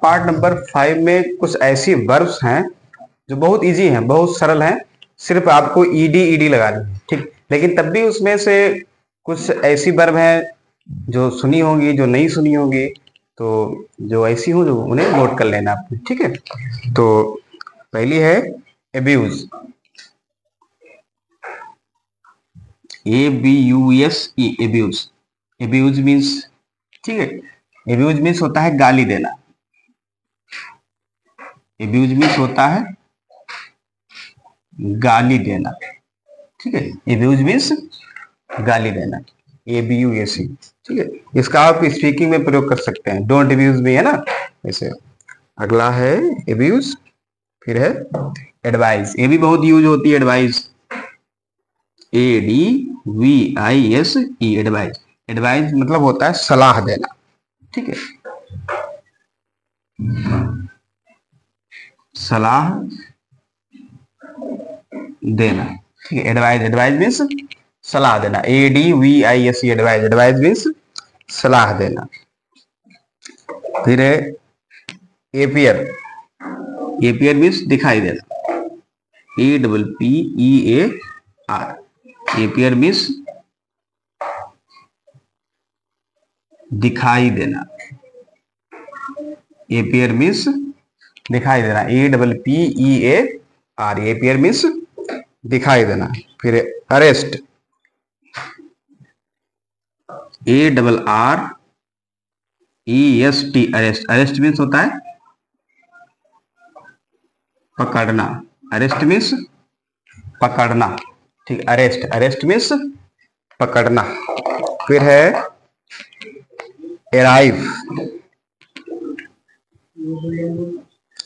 Part number 5 में कुछ ऐसी वर्ब्स हैं जो बहुत इजी हैं, बहुत सरल हैं, सिर्फ आपको ईडी लगानी है, ठीक। लेकिन तब भी उसमें से कुछ ऐसी वर्ब हैं जो सुनी होंगी, जो नहीं सुनी होंगी, तो जो ऐसी हो जो उन्हें नोट कर लेना आपने, ठीक है। तो पहली है abuse, ABUSE, abuse. Abuse means, ठीक है, एब्यूज मीन्स होता है गाली देना। एब्यूज मीन्स होता है गाली देना, ठीक है। एब्यूज मीन्स गाली देना, ABUSE, ठीक है। इसका आप स्पीकिंग में प्रयोग कर सकते हैं, डोंट एब्यूज मी, है ना, ऐसे। अगला है एब्यूज, फिर है एडवाइस। ये भी बहुत यूज होती है, एडवाइस, ADVISE, एडवाइस। एडवाइस मतलब होता है सलाह देना, ठीक है, सलाह देना, ठीक है। एडवाइस, एडवाइस मीन्स सलाह देना, ADVISE, एडवाइस। एडवाइस मीन्स सलाह देना। फिर है एपियर, एपियर मीन्स दिखाई देना, APPEAR, एपियर मीन्स दिखाई देना, एपियर मीन्स दिखाई देना, APPEAR, एपियर मीन्स दिखाई देना। फिर arrest, ARREST, arrest. Arrest means होता है पकड़ना, अरेस्ट मीन्स पकड़ना, ठीक। अरेस्ट, अरेस्ट मीन्स पकड़ना। फिर है arrive,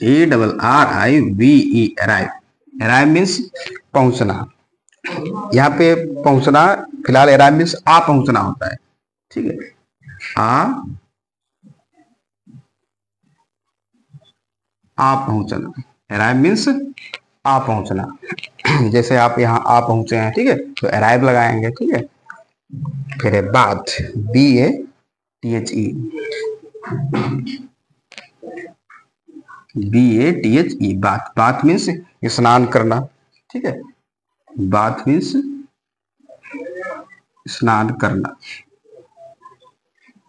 ARRIVE, arrive. Arrive means पहुंचना। यहाँ पे पहुंचना, फिलहाल अराइव मीन्स आ पहुंचना होता है, ठीक है। आ पहुंचना, अराइव मीन्स आ पहुंचना। जैसे आप यहाँ आ पहुंचे हैं, ठीक है, तो अराइव लगाएंगे, ठीक है। फिर है bath, BATHE, bath. Bath means स्नान करना, ठीक है। बाथ मीन्स स्नान करना,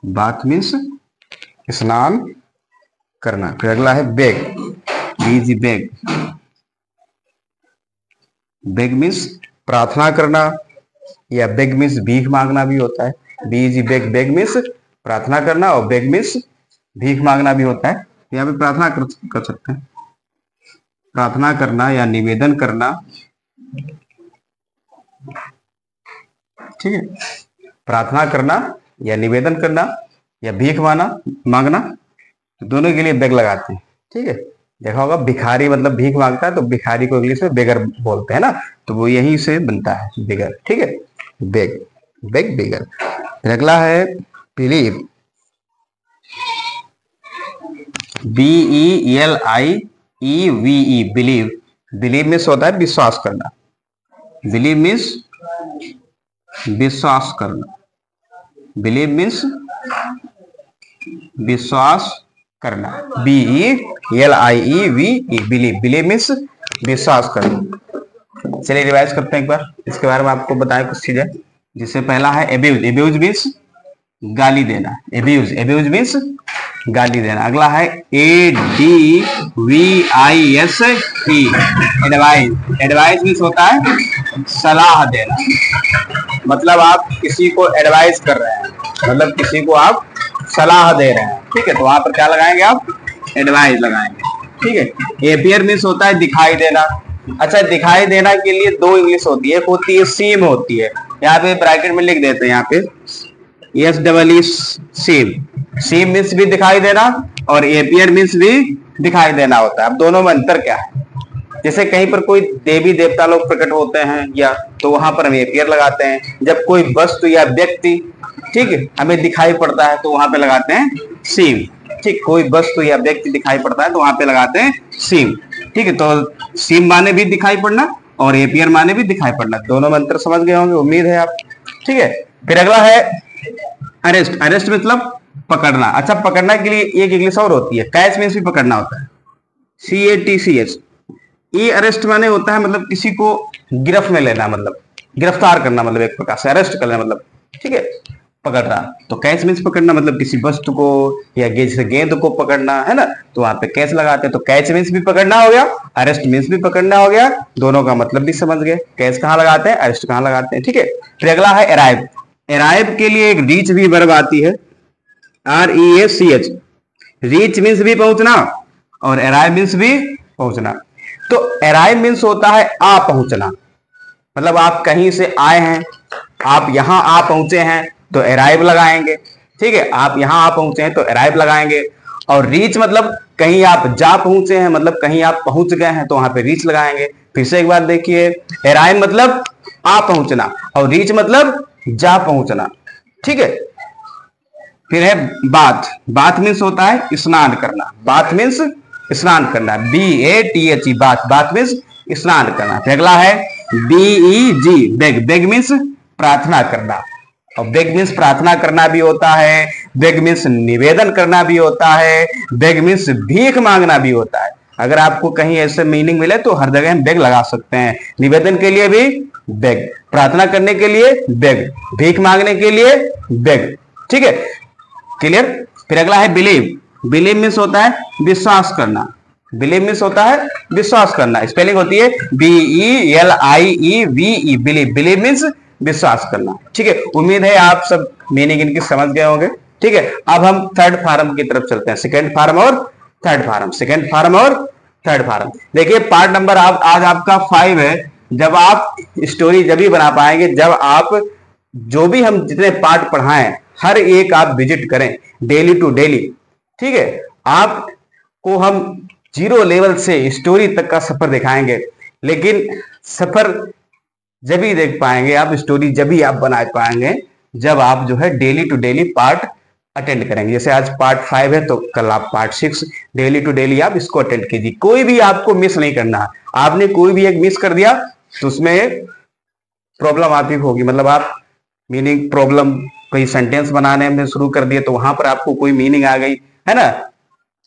बाथ मीन्स स्नान करना। फिर अगला है बेग, बेग। बेग मीन्स प्रार्थना करना, या बेग मीन्स भीख मांगना भी होता है। बेग, बेग मीन्स प्रार्थना करना, और बेग मीन्स भीख मांगना भी होता है। यहाँ पे प्रार्थना कर सकते हैं, प्रार्थना करना या निवेदन करना, ठीक है। प्रार्थना करना या निवेदन करना या भीख मांगना, दोनों के लिए बेग लगाते हैं, ठीक है। देखा होगा भिखारी मतलब भीख मांगता है, तो भिखारी को इंग्लिश में बेगर बोलते हैं ना, तो वो यहीं से बनता है, बेगर, ठीक है। बेग, बेग, बेगर। अगला है believe, BELIEVE, believe. Believe means होता है विश्वास करना, बिलीव मीन्स विश्वास करना, बिलीव मीन्स विश्वास करना, BELIEVE, बिलीव। बिलीव मीन्स विश्वास करना। चलिए रिवाइज करते हैं एक बार, इसके बारे में आपको बताएं कुछ चीजें। जिससे पहला है एब्यूज, एब्यूज मीन्स गाली देना, एब्यूज, एब्यूज मीन्स गाली देना। अगला है ADVISE, एडवाइस। एडवाइस मीन्स होता है सलाह देना, मतलब आप किसी को एडवाइस कर रहे हैं, मतलब किसी को आप सलाह दे रहे हैं, ठीक है। तो वहां पर क्या लगाएंगे आप, एडवाइस लगाएंगे, ठीक है। एपियर मीन्स होता है दिखाई देना। अच्छा, दिखाई देना के लिए दो इंग्लिश होती है, एक होती है सीम, होती है, यहाँ पे ब्रैकेट में लिख देते हैं, यहाँ पे SEE, सीम। सीम मीन्स भी दिखाई देना, और एपियर मीन्स भी दिखाई देना होता है। अब दोनों में अंतर क्या है? जैसे कहीं पर कोई देवी देवता लोग प्रकट होते हैं, या तो वहां पर हम एपियर लगाते हैं। जब कोई वस्तु या व्यक्ति, ठीक है, हमें दिखाई पड़ता है, तो वहां पे लगाते हैं सीम, ठीक। कोई वस्तु या व्यक्ति दिखाई पड़ता है तो वहां पे लगाते हैं सीम, ठीक है। तो सीम माने भी दिखाई पड़ना, और एपियर माने भी दिखाई पड़ना। दोनों में अंतर समझ गए होंगे, उम्मीद है आप, ठीक है। फिर अगला है अरेस्ट। अरेस्ट मतलब पकड़ना। अच्छा, पकड़ना के लिए एक इंग्लिश और होती है, कैच मीन्स भी पकड़ना होता है, CATCH। ये अरेस्ट माने होता है मतलब किसी को गिरफ्त में लेना, मतलब गिरफ्तार करना, मतलब एक प्रकार से अरेस्ट करना, मतलब ठीक है, पकड़ना। तो कैच मीन्स पकड़ना, मतलब किसी वस्तु को या गेंद को पकड़ना है ना, तो वहां पे कैच लगाते हैं। तो कैच मीन्स भी पकड़ना हो गया, अरेस्ट मीन्स भी पकड़ना हो गया, दोनों का मतलब भी समझ गए। कैच कहाँ लगाते हैं, अरेस्ट कहाँ लगाते हैं, ठीक है। फिर अगला है अराइव। अराइव के लिए एक रीच भी वर्ब आती है, REACH। रीच मीन्स भी पहुंचना और अराइव मीन्स भी पहुंचना। तो अराइव मीन्स होता है आ पहुंचना, मतलब आप कहीं से आए हैं, आप यहां आ पहुंचे हैं तो अराइव लगाएंगे, ठीक है। आप यहां आ पहुंचे हैं तो अराइव लगाएंगे। और रीच मतलब कहीं आप जा पहुंचे हैं, मतलब कहीं आप पहुंच गए हैं तो वहां पे रीच लगाएंगे। फिर से एक बार देखिए, अराइव मतलब आ पहुंचना और रीच मतलब जा पहुंचना, ठीक है। फिर है बाथ। बाथ मीन्स होता है स्नान करना, बाथ मीन्स स्नान करना, BATH, बाथ। बाथ मीन्स स्नान करना। फिर अगला है BEG, बेग। बेग मीन्स प्रार्थना करना, और बेग मीन्स प्रार्थना करना भी होता है, बेग मीन्स निवेदन करना भी होता है, बेग मीन्स भीख मांगना भी होता है। अगर आपको कहीं ऐसे मीनिंग मिले तो हर जगह हम बेग लगा सकते हैं। निवेदन के लिए भी बेग, प्रार्थना करने के लिए बेग, भीख मांगने के लिए बेग, ठीक है, क्लियर। फिर अगला है बिलीव। बिलीव मीन्स होता है विश्वास करना, बिलीव मीन्स होता है विश्वास करना। स्पेलिंग होती है BELIEVE, बिलीव। बिलीव मीन्स विश्वास करना, ठीक है। उम्मीद है आप सब मीनिंग इनकी समझ गए होंगे, ठीक है। अब हम थर्ड फार्म की तरफ चलते हैं, सेकेंड फार्म और थर्ड फार्म, सेकेंड फार्म और थर्ड फार्म। देखिए पार्ट नंबर आज आपका 5 है। जब आप स्टोरी जब ही बना पाएंगे जब आप जो भी हम जितने पार्ट पढ़ाएं हर एक आप विजिट करें डेली टू डेली, ठीक है। आपको हम 0 लेवल से स्टोरी तक का सफर दिखाएंगे, लेकिन सफर जब ही देख पाएंगे आप, स्टोरी जब ही आप बना पाएंगे जब आप जो है daily to daily part attend करेंगे। जैसे आज पार्ट 5 है तो कल आप पार्ट 6 डेली टू डेली आप इसको अटेंड कीजिए। कोई भी आपको मिस नहीं करना, आपने कोई भी एक मिस कर दिया तो उसमें प्रॉब्लम आपकी होगी, मतलब आप मीनिंग प्रॉब्लम, कोई सेंटेंस बनाने में शुरू कर दिए तो वहां पर आपको कोई मीनिंग आ गई है ना,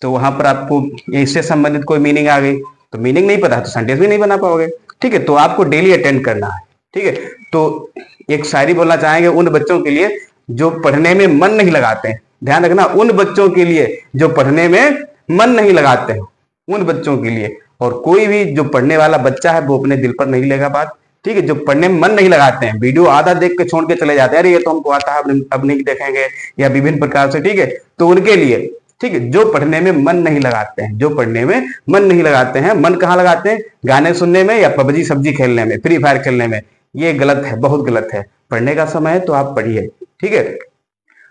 तो वहां पर आपको इससे संबंधित कोई मीनिंग आ गई तो मीनिंग नहीं पता तो सेंटेंस भी नहीं बना पाओगे, ठीक है। तो आपको डेली अटेंड करना है, ठीक है। तो एक शायरी बोलना चाहेंगे उन बच्चों के लिए जो पढ़ने में मन नहीं लगाते हैं, ध्यान रखना, उन बच्चों के लिए जो पढ़ने में मन नहीं लगाते हैं, उन बच्चों के लिए। और कोई भी जो पढ़ने वाला बच्चा है वो अपने दिल पर नहीं लेगा बात, ठीक है। जो पढ़ने में मन नहीं लगाते हैं, वीडियो आधा देख के छोड़ के चले जाते हैं, अरे ये तो हमको आता है अब नहीं देखेंगे, या विभिन्न प्रकार से, ठीक है। तो उनके लिए, ठीक है, जो पढ़ने में मन नहीं लगाते हैं, जो पढ़ने में मन नहीं लगाते हैं, मन कहाँ लगाते हैं, गाने सुनने में या पबजी सब्जी खेलने में, फ्री फायर खेलने में। ये गलत है, बहुत गलत है। पढ़ने का समय है तो आप पढ़िए, ठीक है।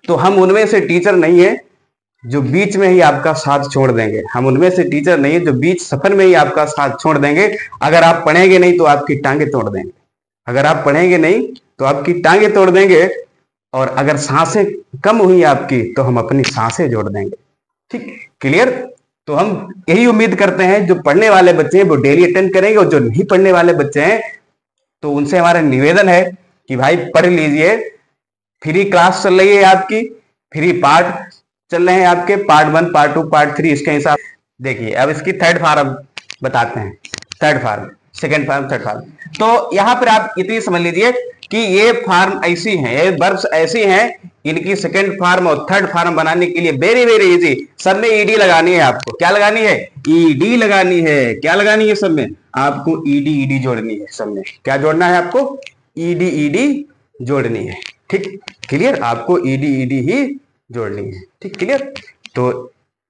तो हम उनमें से टीचर नहीं है जो बीच में ही आपका साथ छोड़ देंगे, हम उनमें से टीचर नहीं है जो बीच सफर में ही आपका साथ छोड़ देंगे। अगर आप पढ़ेंगे नहीं तो आपकी टांगे तोड़ देंगे, अगर आप पढ़ेंगे नहीं तो आपकी टांगे तोड़ देंगे, और अगर सांसें कम हुई आपकी तो हम अपनी सांसें जोड़ देंगे, ठीक, क्लियर। तो हम यही उम्मीद करते हैं जो पढ़ने वाले बच्चे हैं वो डेली अटेंड करेंगे, और जो नहीं पढ़ने वाले बच्चे हैं तो उनसे हमारा निवेदन है कि भाई पढ़ लीजिए। फ्री क्लास चल रही है आपकी, फ्री पार्ट चल रहे हैं आपके, पार्ट 1 पार्ट 2 पार्ट 3, इसके हिसाब देखिए। अब इसकी थर्ड फार्म बताते हैं, third form, second form, third form. तो यहां पर आप इतनी समझ लीजिए कि ये फार्म ऐसी हैं, ये वर्ब्स ऐसी हैं, इनकी सेकेंड फार्म और थर्ड फार्म बनाने के लिए वेरी वेरी इजी। सब में ईडी लगानी है आपको, क्या लगानी है, ईडी लगानी है। क्या लगानी है, सब में आपको ईडी ईडी जोड़नी है, सब में क्या जोड़ना है आपको, ईडी ईडी जोड़नी है, ठीक, क्लियर। आपको ईडी ईडी ही जोड़नी है, ठीक, क्लियर। तो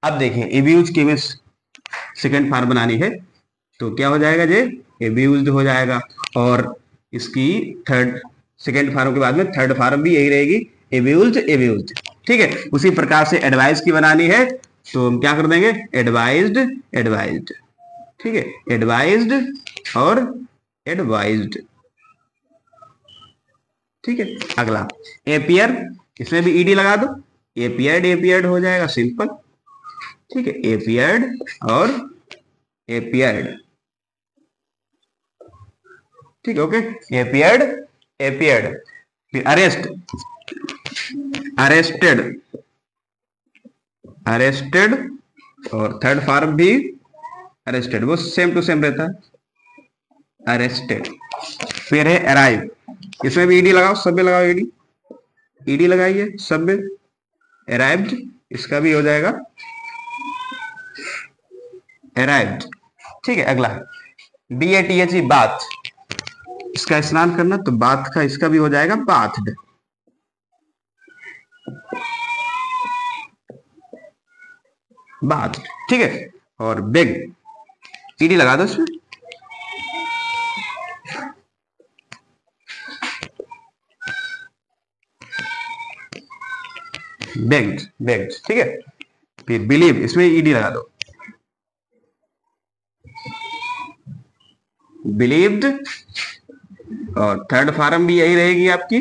अब देखिए एब्यूज की में सेकेंड फार्म बनानी है तो क्या हो जाएगा जे, एब्यूज्ड हो जाएगा। और इसकी थर्ड, सेकेंड फार्म के बाद में थर्ड फार्म भी यही रहेगी, एब्यूज्ड एब्यूज्ड, ठीक है। उसी प्रकार से एडवाइस की बनानी है तो हम क्या कर देंगे, एडवाइज्ड एडवाइज्ड, ठीक है, एडवाइज्ड और एडवाइज्ड, ठीक है। अगला एपियर, इसमें भी ईडी लगा दो, एपियर्ड एपियर्ड हो जाएगा, सिंपल, ठीक है, एपियर्ड और एपियर्ड, ठीक है, ओके, एपियर्ड एपियर्ड। फिर अरेस्ट, अरेस्टेड, अरेस्टेड, और थर्ड फॉर्म भी अरेस्टेड, वो सेम टू सेम रहता है, अरेस्टेड। फिर है अराइव, इसमें भी ईडी लगाओ, सब में लगाओ ईडी, ईडी लगाइए सब में, अराइव्ड, इसका भी हो जाएगा अराइव्ड। ठीक है, अगला BATH बाथ, इसका स्नान करना, तो बाथ का इसका भी हो जाएगा बाथड। बाथ, ठीक है। और बेग, ईडी लगा दो इसमें, बेग्ड, बेग्ड, ठीक है। फिर बिलीव, इसमें ईडी लगा दो, बिलीव्ड, और थर्ड फॉर्म भी यही रहेगी आपकी,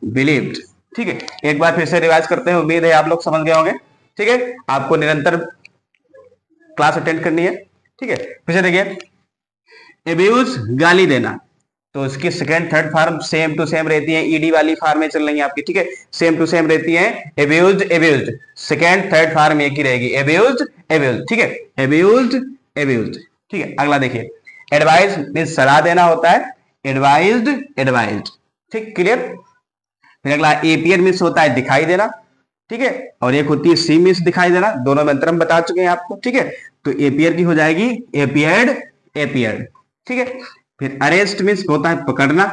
बिलीव्ड। ठीक है, एक बार फिर से रिवाइज करते हैं, उम्मीद है आप लोग समझ गए होंगे। ठीक है, आपको निरंतर क्लास अटेंड करनी है। ठीक है, फिर से देखिए, एब्यूज, गाली देना, तो इसकी second third form same to same रहती है, ईडी वाली फॉर्म में चल रही है आपकी। ठीक है, सेम टू सेम रहती है, एब्यूज्ड, एब्यूज्ड, सेकंड थर्ड फॉर्म एक ही रहेगी, एब्यूज्ड, एब्यूज्ड। ठीक है, एब्यूज्ड, एब्यूज्ड। ठीक है, अगला देखिए, एडवाइस मीन सलाह देना होता है, एडवाइज्ड, एडवाइज्ड। ठीक, क्लियर। फिर अगला एपियर मीन्स होता है दिखाई देना। ठीक है, और एक होती है सी मीन्स दिखाई देना, दोनों में अंतर हम बता चुके हैं आपको। ठीक है, तो एपियर की हो जाएगी एपियर्ड, एपियर्ड। ठीक है, फिर अरेस्ट मीन्स होता है पकड़ना।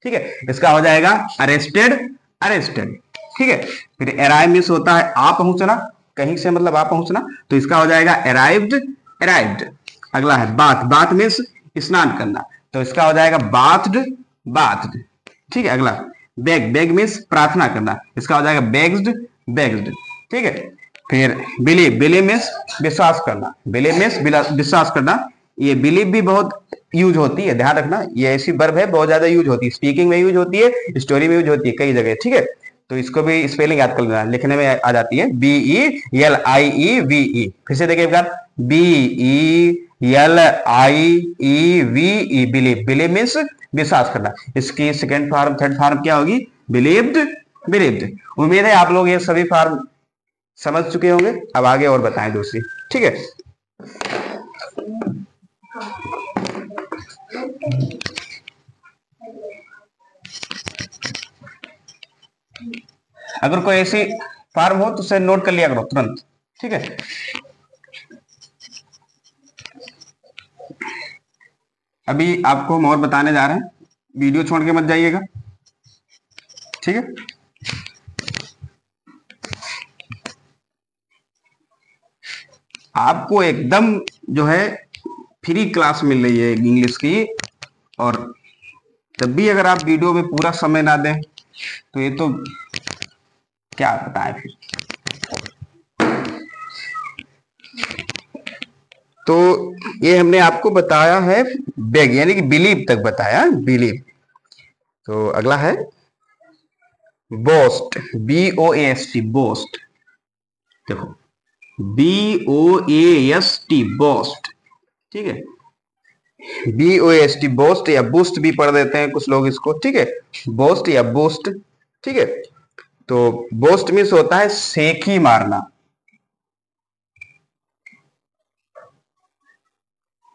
ठीक है, इसका हो जाएगा अरेस्टेड, अरेस्टेड। ठीक है, फिर अराइव मीन्स होता है आ पहुंचना, कहीं से मतलब आ पहुंचना, तो इसका हो जाएगा अराइव्ड, अराइव्ड। अगला है बाथ, बाथ मीन्स स्नान करना, तो इसका हो जाएगा बाथड, बाथड। ठीक है, अगला बेग, बेग मीन्स प्रार्थना करना, इसका हो जाएगा बेग्ड, बेग्ड। ठीक है, फिर बिलीव, बिलीव मीन्स विश्वास करना, बिलीव मीन्स विश्वास करना। ये बिलीव भी बहुत यूज होती है, ध्यान रखना, ये ऐसी वर्ब है बहुत ज्यादा यूज होती है, स्पीकिंग में यूज होती है, स्टोरी में यूज होती है कई जगह। ठीक है, तो इसको भी स्पेलिंग याद कर लेना, लिखने में आ जाती है, BELIEVE। फिर से देखिए एक बार, BELIEVE, बिलीव, बिलीव मीन्स विश्वास करना। इसकी सेकंड फॉर्म थर्ड फॉर्म क्या होगी, बिलीव्ड, बिलीव्ड। उम्मीद है आप लोग ये सभी फॉर्म समझ चुके होंगे। अब आगे और बताएं दूसरी। ठीक है, अगर कोई ऐसी फॉर्म हो तो उसे नोट कर लिया करो तुरंत। ठीक है, अभी आपको हम और बताने जा रहे हैं, वीडियो छोड़ के मत जाइएगा। ठीक है, आपको एकदम जो है फ्री क्लास मिल रही है इंग्लिश की, और तब भी अगर आप वीडियो में पूरा समय ना दें तो ये तो क्या बताएं फिर। तो ये हमने आपको बताया है बेग, यानी कि बिलीव तक बताया, बिलीव। तो अगला है बोस्ट, BOAST, बोस्ट। देखो, BOAST, बोस्ट। ठीक है, BOAST, बोस्ट, या बूस्ट भी पढ़ देते हैं कुछ लोग इसको। ठीक है, बोस्ट या बूस्ट। ठीक है, तो बोस्ट मीन्स होता है सेखी मारना,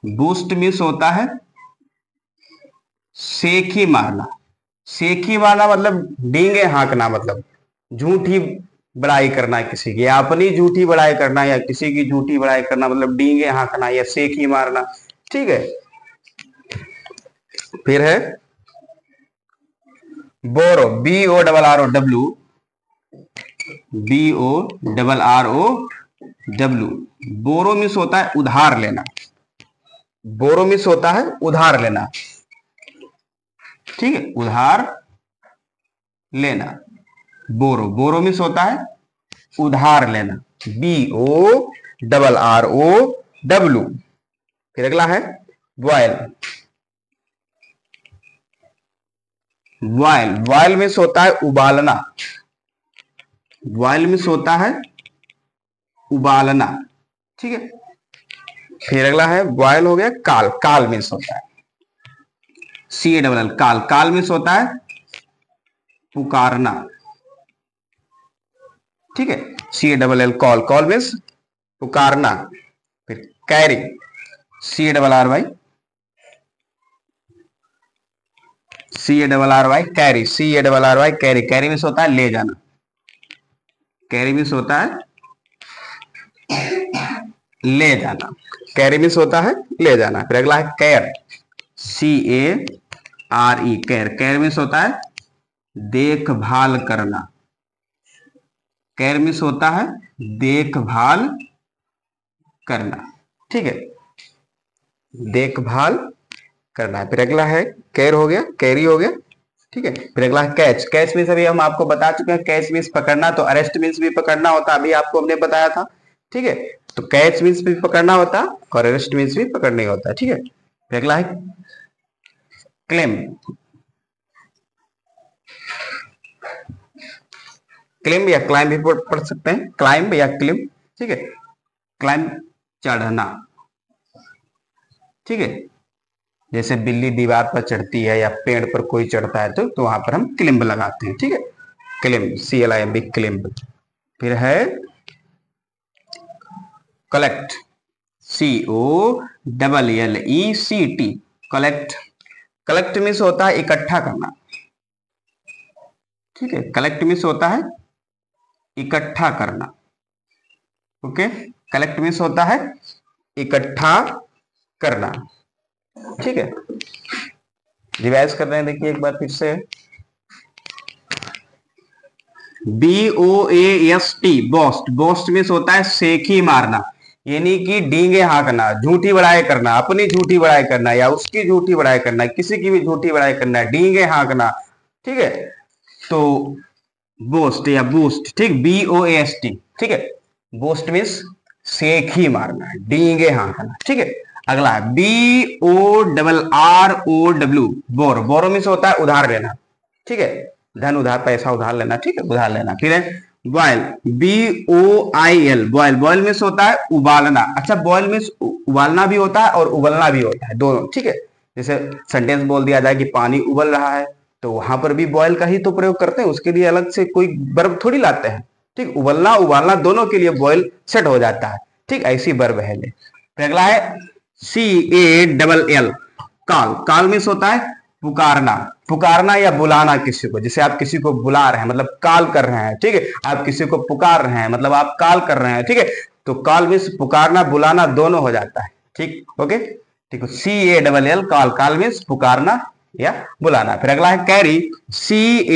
बूस्ट मीन्स होता है सेखी मारना। सेखी मारना मतलब डींगे हाँकना, मतलब झूठी बड़ाई करना है किसी की, या अपनी झूठी बड़ाई करना, या किसी की झूठी बड़ाई करना, मतलब डींगे हाँकना या सेखी मारना। ठीक है, फिर है बोरो, BORROW, BORROW। बोरो मीन्स होता है उधार लेना, बोरो मीन्स होता है उधार लेना। ठीक है, उधार लेना, बोरो, बोरो मीन्स होता है उधार लेना, BORROW। फिर अगला है बॉयल, बॉयल, बॉयल मीन्स होता है उबालना, बॉयल मीन्स होता है उबालना। ठीक है, फिर अगला है बॉयल हो गया काल, काल मीन्स होता है CALL, काल, काल मीन्स होता है पुकारना। ठीक है, C double L call, call means पुकारना। फिर carry, C double R Y, C A double R Y carry, C A double R Y carry, carry means होता है ले जाना, कैरी मीन्स होता है ले जाना, कैरी मीन्स होता है ले जाना। फिर अगला है care, C A R E care, care means होता है देखभाल करना, केयर मीन्स होता है देखभाल करना, ठीक है, देखभाल करना है। फिर अगला है केयर हो गया, कैरी हो गया, ठीक है। फिर अगला है कैच, कैच मीन्स अभी हम आपको बता चुके हैं, कैच मीन्स पकड़ना, तो अरेस्ट मीन्स भी पकड़ना होता, अभी आपको हमने बताया था, ठीक है। तो कैच मीन्स भी पकड़ना होता और अरेस्ट मीन्स भी पकड़ने होता है, ठीक है। फिर अगला है क्लेम, क्लेम या क्लाइम भी पढ़ सकते हैं, क्लाइम या क्लेम, ठीक है। क्लाइम चढ़ना, ठीक है, जैसे बिल्ली दीवार पर चढ़ती है या पेड़ पर कोई चढ़ता है तो वहां पर हम क्लिम्ब लगाते हैं, ठीक है, climb, C L I M B climb. फिर है collect, C O double L E C T, collect, collect means होता है इकट्ठा करना, ठीक है, कलेक्ट मीन्स होता है इकट्ठा करना, ओके, कलेक्ट मीन्स होता है इकट्ठा करना, ठीक है। रिवाइज कर रहे हैं, देखिए एक बार फिर से, BOAST बोस्ट, बोस्ट मीन्स होता है सेखी मारना, यानी कि डींगे हाँकना, झूठी बड़ाई करना, अपनी झूठी बड़ाई करना या उसकी झूठी बड़ाई करना, किसी की भी झूठी बड़ाई करना, डींगे हाँकना, ठीक है। तो बोस्ट या बूस्ट, ठीक, BOAST, ठीक है, बोस्ट मीन्स सेखी मारना, डींगे हाँकना, ठीक है। अगला है BORROW बोर, बोरो मीन्स होता है उधार लेना, ठीक है, धन उधार, पैसा उधार लेना, ठीक है, उधार लेना। फिर है boil, BOIL boil, boil means होता है उबालना, अच्छा बॉयल मीन्स उबालना भी होता है और उबलना भी होता है, दोनों, ठीक है। जैसे सेंटेंस बोल दिया जाए कि पानी उबल रहा है, तो वहां पर भी बॉयल का ही तो प्रयोग करते हैं, उसके लिए अलग से कोई वर्ब थोड़ी लाते हैं, ठीक, उबलना उबालना दोनों के लिए बॉयल सेट हो जाता है, ठीक, ऐसी वर्ब है। फिर अगला है CALL कॉल, कॉल मीन्स होता है पुकारना, पुकारना या बुलाना किसी को, जैसे आप किसी को बुला रहे हैं मतलब कॉल कर रहे हैं, ठीक है, आप किसी को पुकार रहे हैं मतलब आप कॉल कर रहे हैं, ठीक है। तो कॉल मीन्स पुकारना बुलाना दोनों हो जाता है, ठीक, ओके, ठीक है, CALL कॉल, कॉल मीन्स पुकारना या बुलाना। फिर अगला है carry, CARRY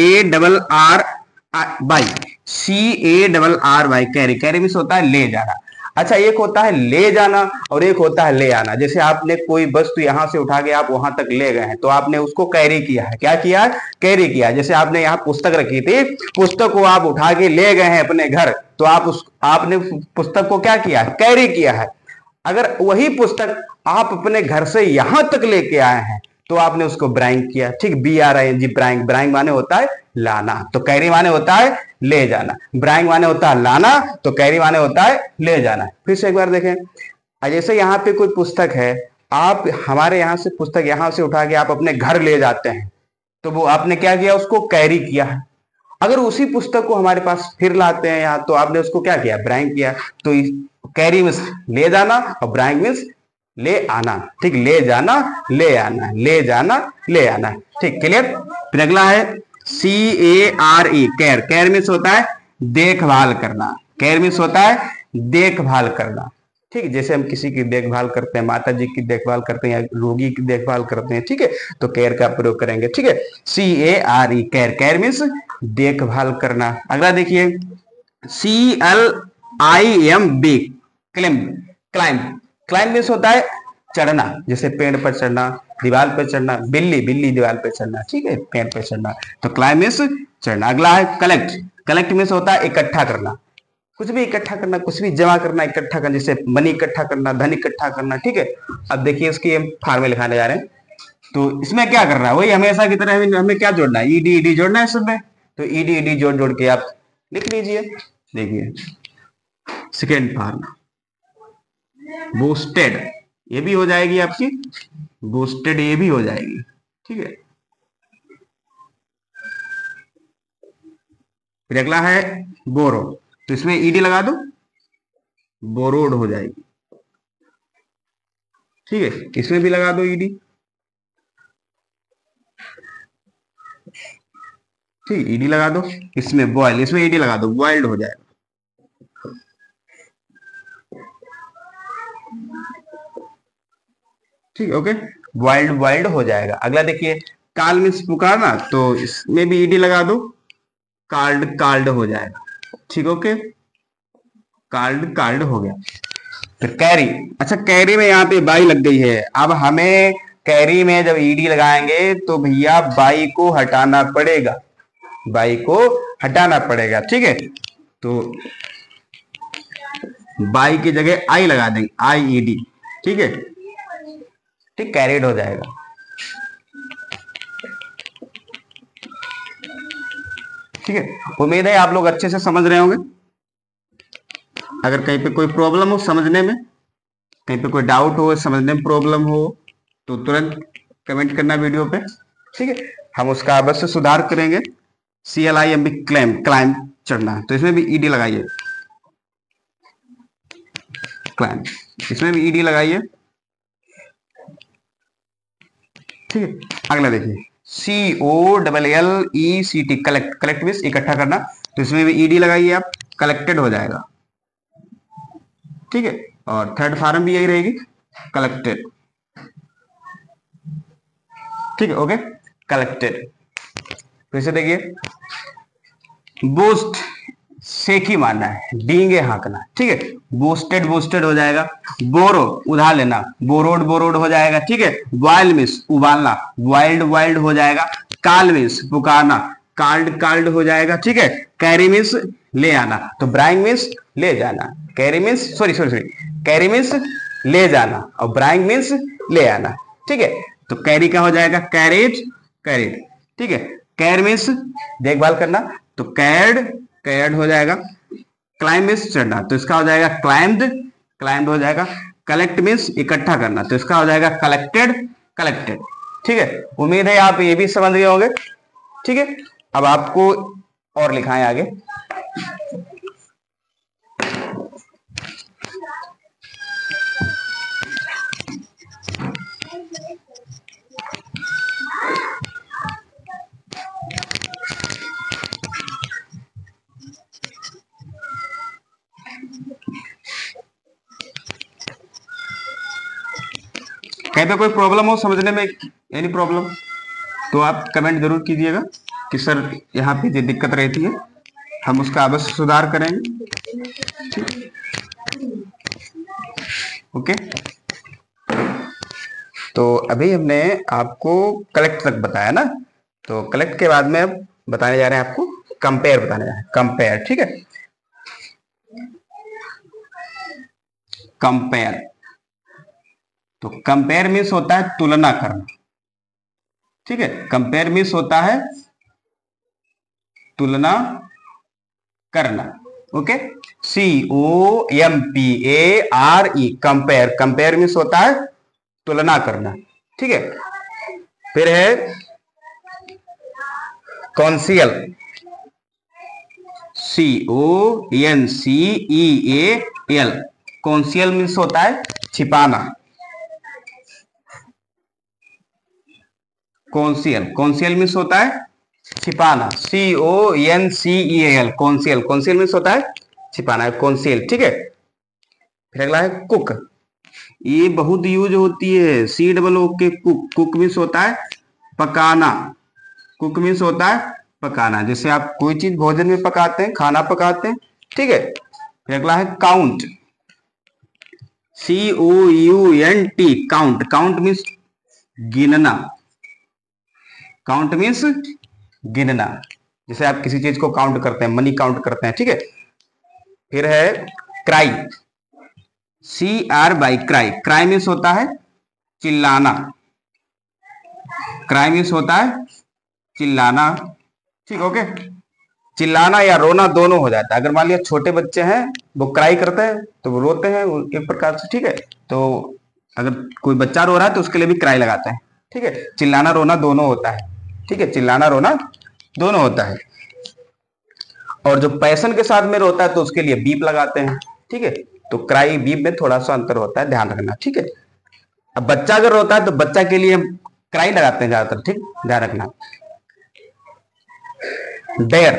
carry, carry means होता है ले जाना, अच्छा एक होता है ले जाना और एक होता है ले आना, जैसे आपने कोई वस्तु यहां से उठा के आप वहां तक ले गए हैं तो आपने उसको कैरी किया है, क्या किया है, कैरी किया। जैसे आपने यहाँ पुस्तक रखी थी, पुस्तक को आप उठा के ले गए हैं अपने घर, तो आपने पुस्तक को क्या किया है, कैरी किया है। अगर वही पुस्तक आप अपने घर से यहां तक लेके आए हैं तो आपने उसको ब्राइंग किया, ठीक, BRING ब्राइंग, ब्राइंग माने होता है लाना, तो कैरी माने होता है ले जाना, ब्राइंग माने होता है लाना, तो कैरी माने होता है ले जाना। फिर से एक बार देखें, जैसे यहाँ पे कोई पुस्तक है, आप हमारे यहाँ से पुस्तक यहां से उठा के आप अपने घर ले जाते हैं, तो वो आपने क्या किया, उसको कैरी किया है। अगर उसी पुस्तक को हमारे पास फिर लाते हैं यहाँ, तो आपने उसको क्या किया, ब्राइंग किया। तो कैरी मीन्स ले जाना और ब्राइंग मीन्स ले आना, ठीक, ले जाना ले आना, ले जाना ले आना, ठीक, क्लियर। फिर अगला है CARE केयर, केयर मीन्स होता है देखभाल करना, केयर मीन्स होता है देखभाल करना, ठीक, जैसे हम किसी की देखभाल करते हैं, माता जी की देखभाल करते हैं या रोगी की देखभाल करते हैं, ठीक है, तो केयर का प्रयोग करेंगे, ठीक है, CARE केयर, केयर मीन्स देखभाल करना। अगला देखिए CLIMB climb, climb, climb means होता है चढ़ना, जैसे पेड़ पर चढ़ना, दीवार पर चढ़ना, बिल्ली बिल्ली दीवार पर चढ़ना, ठीक है, पेड़ पर चढ़ना, तो क्लाइंब मीन्स चढ़ना। अगला है कलेक्ट, कलेक्ट मीन्स होता है इकट्ठा करना, कुछ भी इकट्ठा करना, कुछ भी जमा करना, इकट्ठा करना, जैसे मनी इकट्ठा करना, धन इकट्ठा करना, ठीक है। अब देखिए इसकी हम फार्मूले लिखाने जा रहे हैं, तो इसमें क्या करना है, वही हमेशा की तरह हमें क्या जोड़ना है, ED जोड़ना है इसमें, तो ED जोड़ जोड़ के आप लिख लीजिए। देखिए सेकेंड फार्मूला बूस्टेड, ये भी हो जाएगी आपकी बूस्टेड, ये भी हो जाएगी, ठीक है। फिर अगला है बोरो, तो इसमें ईडी लगा दो, बोरोड हो जाएगी। ठीक है, इसमें भी लगा दो ईडी। ठीक, ईडी लगा दो। इसमें बॉयल, इसमें ईडी लगा दो, बॉइल्ड हो जाएगा। ठीक है, ओके, बॉइल्ड बॉइल्ड हो जाएगा। अगला देखिए, काल मीन्स पुकारना, तो इसमें भी ईडी लगा दो, काल्ड काल्ड हो जाएगा। ठीक, ओके, काल्ड काल्ड हो गया। फिर कैरी, अच्छा कैरी में यहाँ पे बाई लग गई है। अब हमें कैरी में जब ईडी लगाएंगे तो भैया बाई को हटाना पड़ेगा, बाई को हटाना पड़ेगा। ठीक है, तो बाई की जगह आई लगा देंगे, आई ईडी। ठीक है, ठीक, कैरिड हो जाएगा। ठीक है, उम्मीद है आप लोग अच्छे से समझ रहे होंगे। अगर कहीं पे कोई प्रॉब्लम हो समझने में, कहीं पे कोई डाउट हो, समझने में प्रॉब्लम हो, तो तुरंत कमेंट करना वीडियो पे। ठीक है, हम उसका अवश्य सुधार करेंगे। CLIMB, क्लाइम, क्लाइम चढ़ना, तो इसमें भी ईडी लगाइए, क्लाइम, इसमें भी ईडी लगाइए। ठीक है, अगला देखिए, COLLECT, कलेक्ट, कलेक्ट मीन्स इकट्ठा करना, तो इसमें भी ईडी लगाइए आप, कलेक्टेड हो जाएगा। ठीक है, और थर्ड फॉर्म भी यही रहेगी, कलेक्टेड। ठीक है, ओके, कलेक्टेड। फिर से देखिए, बूस्ट, सेकी मारना है, डींगे हाँकना। ठीक है, बूस्टेड, बूस्टेड हो जाएगा। बोरो, उधार लेना, बोरोड, बोरोड हो जाएगा। ठीक है, बॉयल मीन्स उबालना, बॉइल्ड, बॉइल्ड हो जाएगा। काल मीन्स पुकारना, काल्ड, काल्ड हो जाएगा। ठीक है, कैरी मीन्स ले आना, तो ब्राइंग मीन्स ले जाना, carry means sorry sorry sorry carry means ले जाना, और ब्राइंग मीन्स ले आना। ठीक है, तो कैरी का हो जाएगा कैरेज, कैरिड। ठीक है, कैर मीन्स देखभाल करना, तो कैर्ड, कैर्ड हो जाएगा। क्लाइम मीन्स चढ़ना, तो इसका हो जाएगा क्लाइम्ड, क्लाइम्ड हो जाएगा। कलेक्ट मीन्स इकट्ठा करना, तो इसका हो जाएगा कलेक्टेड, कलेक्टेड। ठीक है, उम्मीद है आप ये भी समझ गए होंगे। ठीक है, अब आपको और लिखाएं आगे। कहीं पे कोई प्रॉब्लम हो समझने में, एनी प्रॉब्लम, तो आप कमेंट जरूर कीजिएगा कि सर यहाँ पे ये दिक्कत रहती है, हम उसका अवश्य सुधार करेंगे। ओके, तो अभी हमने आपको कलेक्ट तक बताया ना, तो कलेक्ट के बाद में अब बताने जा रहे हैं आपको कंपेयर, बताने जा रहे हैं कंपेयर। ठीक है, कंपेयर, तो कंपेयर मीन्स होता है तुलना करना। ठीक है, कंपेयर मीन्स होता है तुलना करना। Okay, COMPARE, compare, compare means होता है तुलना करना। ठीक है, फिर है कॉन्सियल, CONCEAL, कॉन्सियल मीन्स होता है छिपाना। कॉन्सियल, कॉन्सियल मीन्स होता है छिपाना, CONCEAL, कॉन्सियल, कॉन्सियल मीन्स होता है छिपाना है, कॉन्सियल। ठीक है, फिर अगला है कुक, ये बहुत यूज होती है, COOK, कुक, कुक मीन्स होता है पकाना, कुक मीन्स होता है पकाना, जैसे आप कोई चीज भोजन में पकाते हैं, खाना पकाते हैं। ठीक है, फिर अगला है count, COUNT, count, count means गिनना, काउंट मीन्स गिनना, जैसे आप किसी चीज को काउंट करते हैं, मनी काउंट करते हैं। ठीक है, फिर है cry, CRY, cry, cry means होता है चिल्लाना, क्राई मीन्स होता है चिल्लाना। ठीक, ओके, चिल्लाना या रोना दोनों हो जाता है। अगर मान लिया छोटे बच्चे हैं, वो क्राई करते हैं तो वो रोते हैं एक प्रकार से। ठीक है, तो अगर कोई बच्चा रो रहा है तो उसके लिए भी क्राई लगाते हैं। ठीक है, चिल्लाना रोना दोनों होता है। ठीक है, चिल्लाना रोना दोनों होता है। और जो पैशन के साथ में होता है तो उसके लिए बीप लगाते हैं, ठीक है। तो क्राई बीप में थोड़ा सा अंतर होता है, ध्यान रखना, ठीक है। अब बच्चा अगर रोता है तो बच्चा के लिए हम क्राई लगाते हैं ज्यादातर, ठीक, ध्यान रखना। डेयर,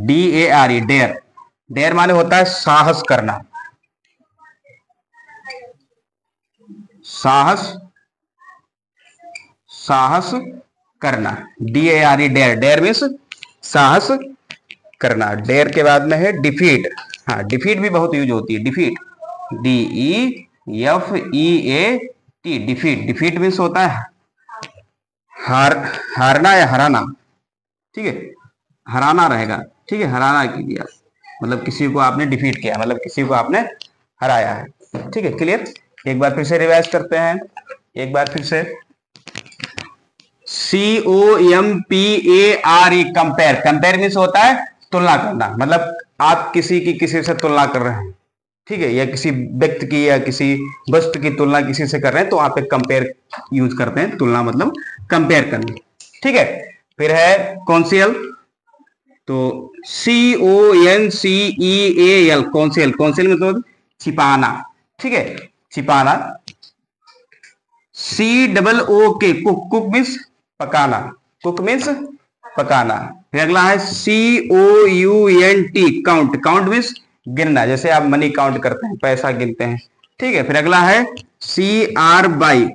DARE, डेयर, डेयर माने होता है साहस करना, साहस, साहस करना, DARE, डेयर, डेयर मीन्स साहस करना। डेयर के बाद में है डिफीट। हाँ, डिफीट भी बहुत यूज होती है, defeat, DEFEAT, defeat. Defeat means होता है हारना या हराना, ठीक है, हराना रहेगा, ठीक है, हराना के लिए, मतलब किसी को आपने डिफीट किया, मतलब किसी को आपने हराया है, ठीक है, क्लियर। एक बार फिर से रिवाइज करते हैं, एक बार फिर से, COMPARE, कंपेयर। कंपेयर मीन्स होता है तुलना करना, मतलब आप किसी की किसी से तुलना कर रहे हैं, ठीक है, या किसी व्यक्ति की या किसी वस्तु की तुलना किसी से कर रहे हैं तो वहां पे कंपेयर यूज करते हैं, तुलना मतलब कंपेयर करना, ठीक है। फिर है कॉन्सियल, तो CONCEAL, कॉन्सियल, कॉन्सियल मतलब छिपाना, ठीक है, छिपाना। COOK, कुक, कुक मीन्स पकाना, कुक मीन्स पकाना। फिर अगला है COUNT, काउंट, काउंट मीन्स गिनना, जैसे आप मनी काउंट करते हैं, पैसा गिनते हैं, ठीक है। फिर अगला है CRY,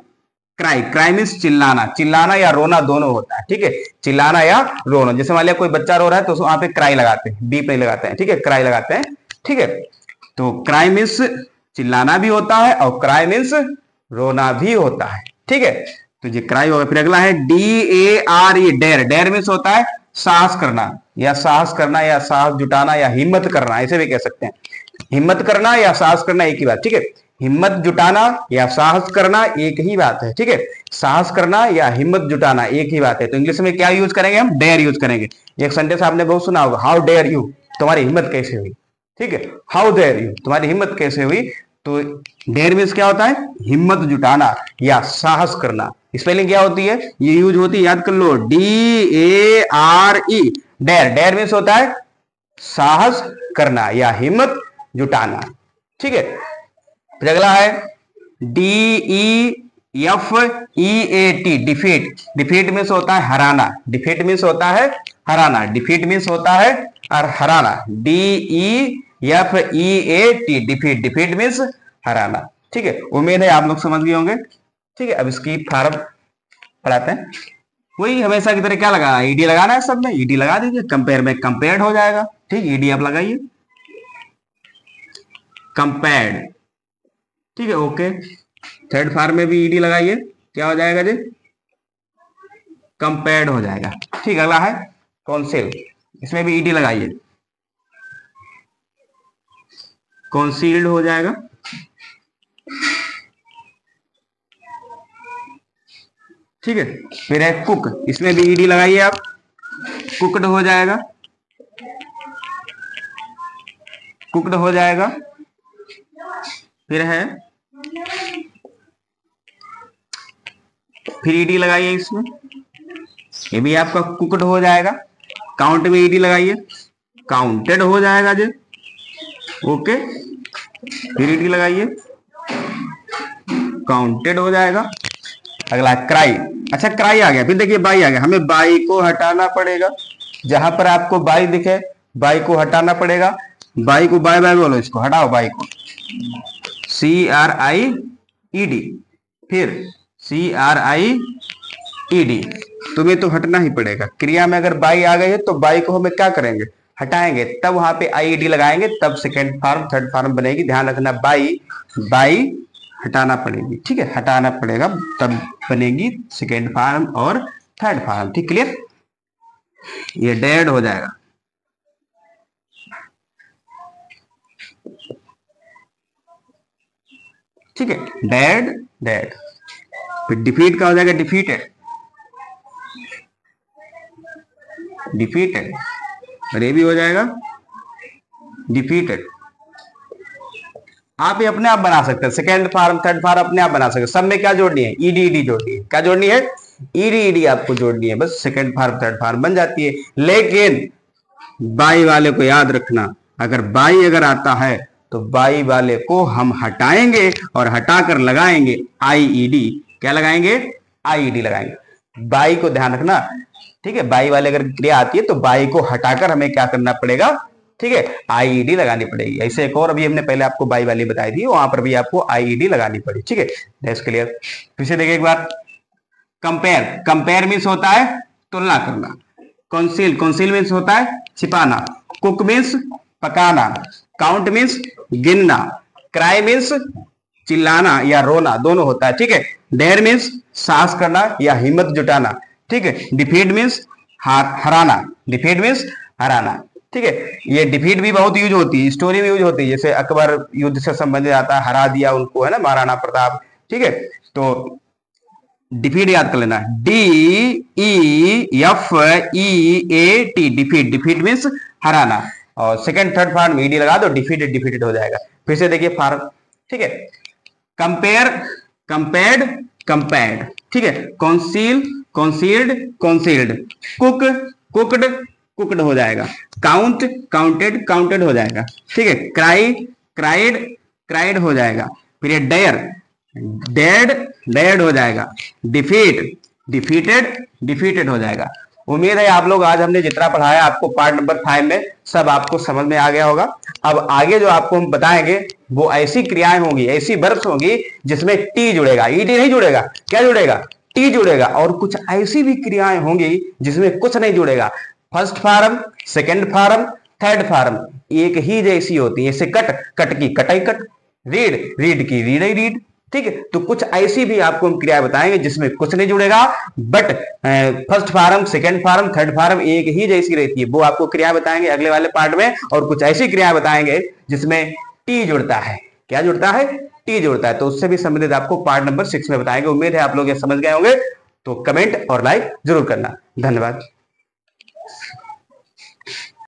क्राई, क्राई मीन्स चिल्लाना, चिल्लाना या रोना दोनों होता है, ठीक है, चिल्लाना या रोना। जैसे मान लिया कोई बच्चा रो रहा है तो वहां पे क्राई लगाते हैं, बीप नहीं लगाते हैं, ठीक है, क्राई लगाते हैं, ठीक है। तो क्राई मीन्स चिल्लाना भी होता है और क्राई मीन्स रोना भी होता है, ठीक है, तो ये क्राई होगा। फिर अगला है DARE, डेयर, डेयर मीन्स होता है साहस करना या साहस करना या साहस जुटाना या हिम्मत करना, ऐसे भी कह सकते हैं। हिम्मत करना या साहस करना एक ही बात, ठीक है, हिम्मत जुटाना या साहस करना एक ही बात है, ठीक है, साहस करना या हिम्मत जुटाना एक ही बात है। तो इंग्लिश में क्या यूज करेंगे हम, डेयर यूज करेंगे। एक सेंटेंस आपने बहुत सुना होगा, हाउ डेयर यू, तुम्हारी हिम्मत कैसे हुई, ठीक है, हाउ डेयर यू, तुम्हारी हिम्मत कैसे हुई। तो डेयर मीन्स क्या होता है, हिम्मत जुटाना या साहस करना। स्पेलिंग क्या होती है, ये यूज होती है, याद कर लो, DARE, डेयर, डेयर मीन्स होता है साहस करना या हिम्मत जुटाना, ठीक है। फिर अगला है DEFEAT, डिफीट, डिफीट मीन्स होता है हराना, डिफीट मीन्स होता है हराना, डिफीट मीन्स होता है और हराना, DEFEAT, डिफीट, डिफीट मीन्स हराना, ठीक है। उम्मीद है आप लोग समझ गए होंगे, ठीक है। अब इसकी फार्म पढ़ाते हैं। वही हमेशा की तरह क्या लगाना है, ED लगाना है, सब में ED लगा दीजिए, कंपेयर में कंपेयर्ड हो जाएगा, ठीक, ED आप लगाइए, कंपेयर्ड, ठीक है, ओके। थर्ड फार्म में भी ED लगाइए, क्या हो जाएगा जी, कंपेयर्ड हो जाएगा, ठीक। अगला है कॉन्सिल, इसमें भी ED लगाइए, कॉन्सील्ड हो जाएगा, ठीक है। फिर है कुक, इसमें भी ED लगाइए आप, कुकड हो जाएगा, कुकड हो जाएगा। फिर है, फिर ED लगाइए इसमें, ये भी आपका कुकड हो जाएगा। काउंट में ED लगाइए, काउंटेड हो जाएगा जी, ओके। फिर ED लगाइए, काउंटेड हो जाएगा। अगला क्राई, अच्छा क्राई आ गया, फिर देखिए बाई आ गया, हमें बाई को हटाना पड़ेगा, जहां पर आपको बाई दिखे बाई को हटाना पड़ेगा, बाई को बाय बाय बोलो, इसको हटाओ बाई को, CRIED, फिर CRIED, तुम्हें तो हटना ही पड़ेगा। क्रिया में अगर बाई आ गई है तो बाई को हमें क्या करेंगे, हटाएंगे, तब वहां पे IED लगाएंगे, तब सेकेंड फॉर्म थर्ड फॉर्म बनेगी। ध्यान रखना, बाई, बाई हटाना पड़ेगी, ठीक है, हटाना पड़ेगा, तब बनेगी सेकेंड फॉर्म और थर्ड फॉर्म, ठीक, क्लियर। ये डेड हो जाएगा, ठीक है, डेड, डेड। फिर डिफीट का हो जाएगा डिफीटेड, डिफीटेड, और ये भी हो जाएगा डिफीटेड। आप ये अपने आप बना सकते हैं, सेकेंड फॉर्म थर्ड फॉर्म अपने आप बना सकते हैं। सब में क्या जोड़नी है, ED, ED जोड़नी है, क्या जोड़नी है, ईडी ईडी आपको जोड़नी है, बस सेकंड फॉर्म थर्ड फॉर्म बन जाती है। लेकिन बाई वाले को याद रखना, अगर बाई अगर आता है तो बाई वाले को हम हटाएंगे और हटाकर लगाएंगे आईईडी। क्या लगाएंगे? आईईडी लगाएंगे। बाई को ध्यान रखना, ठीक है। बाई वाले अगर क्रिया आती है तो बाई को हटाकर हमें क्या करना पड़ेगा, ठीक है, आईईडी लगानी पड़ेगी। ऐसे एक और अभी हमने पहले आपको बाई वाली बताई थी, वहां पर भी आपको आईईडी लगानी पड़ी, ठीक है। That's clear. फिर से देखिए एक बार, कंपेयर, कंपेयर मीन्स होता है तुलना करना। कंसील, कंसील मीन्स होता है छिपाना। कुक मीन्स पकाना। काउंट मीन्स गिनना। क्राई मीन्स चिल्लाना या रोना, दोनों होता है, ठीक है। डेयर मीन्स साहस करना या हिम्मत जुटाना, ठीक है। डिफीट मीन्स हराना। डिफीट मीन्स हराना, ठीक है। ये डिफीट भी बहुत यूज होती है, स्टोरी में यूज होती है, जैसे अकबर युद्ध से संबंधित आता है, हरा दिया उनको, है ना, महाराणा प्रताप, ठीक है। तो डिफीट याद कर लेना, DEFEAT, डिफीट। डिफीट मीन्स हराना। और सेकंड थर्ड फॉर्म ईडी लगा दो, डिफीटेड डिफीटेड हो जाएगा। फिर से देखिए फॉर्म, ठीक है। कंपेयर, कंपेयर्ड, कंपेयर्ड, ठीक है। Council, concealed, concealed. Cook, cooked, cooked हो जाएगा। काउंट, काउंटेड, काउंटेड हो जाएगा, ठीक है। क्राई, क्राइड, क्राइड हो जाएगा। फिर ये डेयर, डेड, डेड हो जाएगा। डिफीट, डिफीटेड, डिफीटेड हो जाएगा। उम्मीद है आप लोग आज हमने जितना पढ़ाया आपको पार्ट नंबर 5 में सब आपको समझ में आ गया होगा। अब आगे जो आपको हम बताएंगे वो ऐसी क्रियाएं होंगी, ऐसी वर्ब्स होंगी जिसमें टी जुड़ेगा, ईडी नहीं जुड़ेगा। क्या जुड़ेगा? टी जुड़ेगा। और कुछ ऐसी भी क्रियाएं होंगी जिसमें कुछ नहीं जुड़ेगा। First form, second form, third form एक ही जैसी होती है। जैसे कट, कट की कटाई कट। रीड, रीड की रीड ही रीड, ठीक है। तो कुछ ऐसी भी आपको हम क्रिया बताएंगे जिसमें कुछ नहीं जुड़ेगा, but first form, second form, third form एक ही जैसी रहती है, वो आपको क्रिया बताएंगे अगले वाले पार्ट में। और कुछ ऐसी क्रिया बताएंगे जिसमें टी जुड़ता है। क्या जुड़ता है? टी जुड़ता है। तो उससे भी संबंधित आपको पार्ट नंबर 6 में बताएंगे। उम्मीद है आप लोग ये समझ गए होंगे। तो कमेंट और लाइक जरूर करना। धन्यवाद।